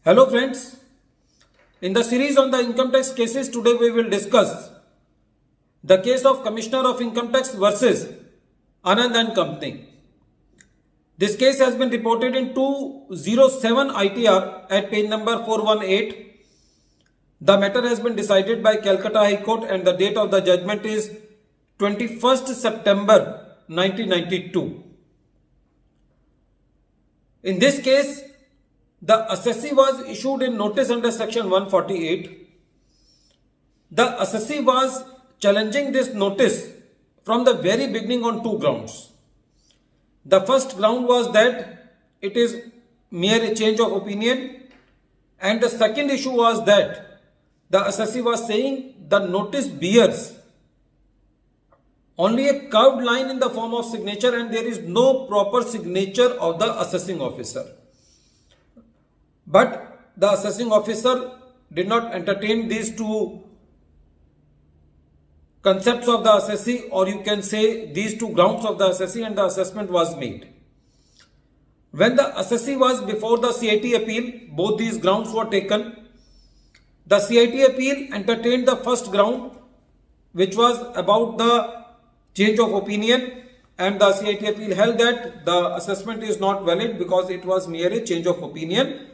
Hello friends, in the series on the income tax cases, today we will discuss the case of Commissioner of Income Tax versus Anand and Company. This case has been reported in 207 ITR at page number 418. The matter has been decided by Calcutta High Court and the date of the judgment is 21st September 1992. In this case, the assessee was issued in notice under section 148. The assessee was challenging this notice from the very beginning on two grounds. The first ground was that it is mere a change of opinion, and the second issue was that the assessee was saying the notice bears only a curved line in the form of signature and there is no proper signature of the assessing officer. But the assessing officer did not entertain these two concepts of the assessee, or you can say these two grounds of the assessee, and the assessment was made. When the assessee was before the CIT appeal, both these grounds were taken. The CIT appeal entertained the first ground, which was about the change of opinion, and the CIT appeal held that the assessment is not valid because it was mere a change of opinion.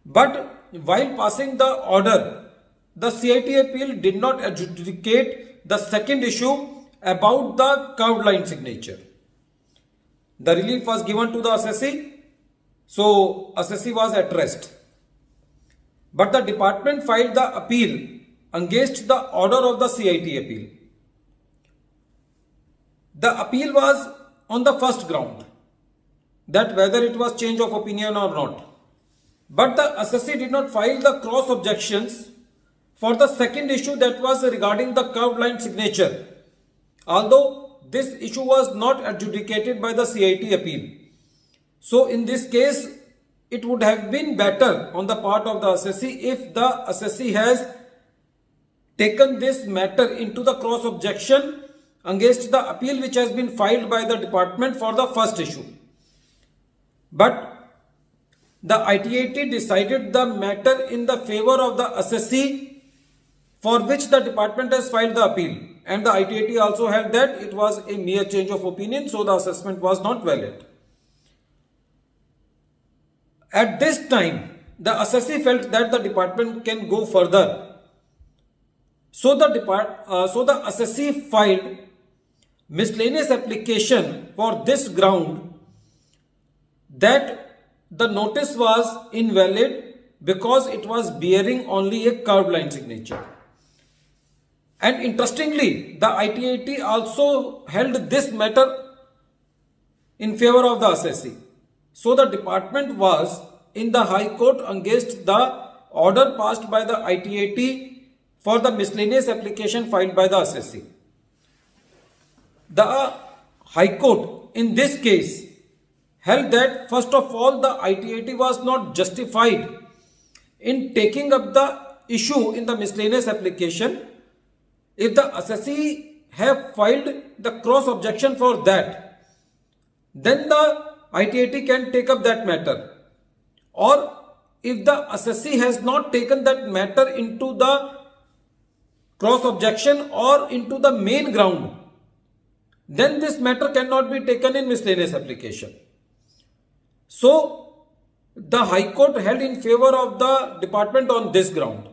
But while passing the order, the CIT appeal did not adjudicate the second issue about the curved line signature. The relief was given to the assessee, so assessee was at rest. But the department filed the appeal against the order of the CIT appeal. The appeal was on the first ground, that whether it was change of opinion or not. But the assessee did not file the cross objections for the second issue, that was regarding the curved line signature, although this issue was not adjudicated by the CIT appeal. So in this case, it would have been better on the part of the assessee if the assessee has taken this matter into the cross objection against the appeal which has been filed by the department for the first issue. But the ITAT decided the matter in the favor of the assessee, for which the department has filed the appeal, and the ITAT also held that it was a mere change of opinion, so the assessment was not valid. At this time, the assessee felt that the department can go further. So the assessee filed miscellaneous application for this ground, that the notice was invalid because it was bearing only a curved line signature. And interestingly, the ITAT also held this matter in favor of the assessee. So the department was in the High Court against the order passed by the ITAT for the miscellaneous application filed by the assessee. The High Court in this case held that first of all the ITAT was not justified in taking up the issue in the miscellaneous application. If the assessee have filed the cross objection for that, then the ITAT can take up that matter. Or if the assessee has not taken that matter into the cross objection or into the main ground, then this matter cannot be taken in miscellaneous application. So the High Court held in favor of the department on this ground.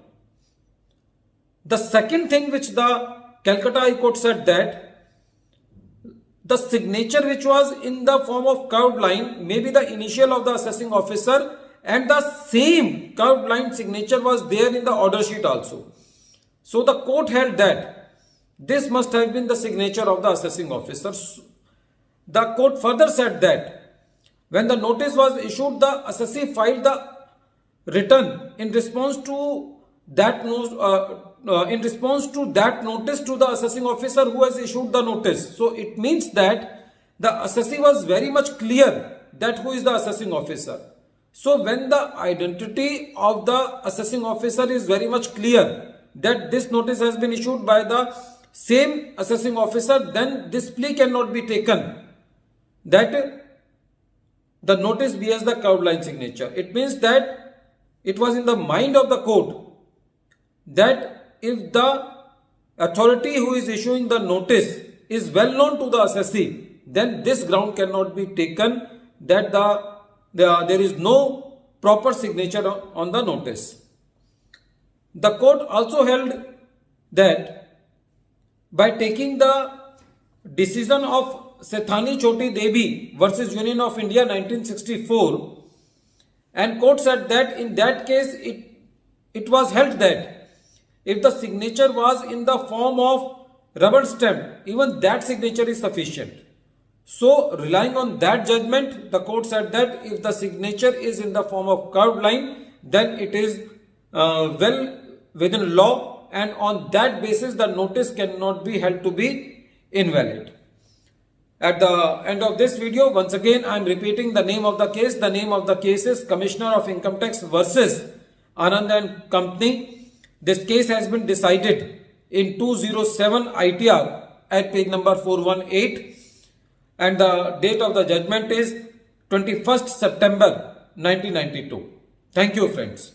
The second thing which the Calcutta High Court said, that the signature which was in the form of curved line may be the initial of the assessing officer, and the same curved line signature was there in the order sheet also. So the court held that this must have been the signature of the assessing officer. The court further said that when the notice was issued, the assessee filed the return in response to that notice to the assessing officer who has issued the notice. So it means that the assessee was very much clear that who is the assessing officer. So when the identity of the assessing officer is very much clear, that this notice has been issued by the same assessing officer, then this plea cannot be taken that the notice bears the curved line signature. It means that it was in the mind of the court that if the authority who is issuing the notice is well known to the assessee, then this ground cannot be taken that there is no proper signature on the notice. The court also held that by taking the decision of Sethani Choti Devi versus Union of India 1964, and court said that in that case it was held that if the signature was in the form of rubber stamp, even that signature is sufficient. So relying on that judgment, the court said that if the signature is in the form of curved line, then it is well within law, and on that basis the notice cannot be held to be invalid. At the end of this video, once again I am repeating the name of the case. The name of the case is Commissioner of Income Tax versus Anand and Company. This case has been decided in 207 ITR at page number 418, and the date of the judgment is 21st September 1992. Thank you, friends.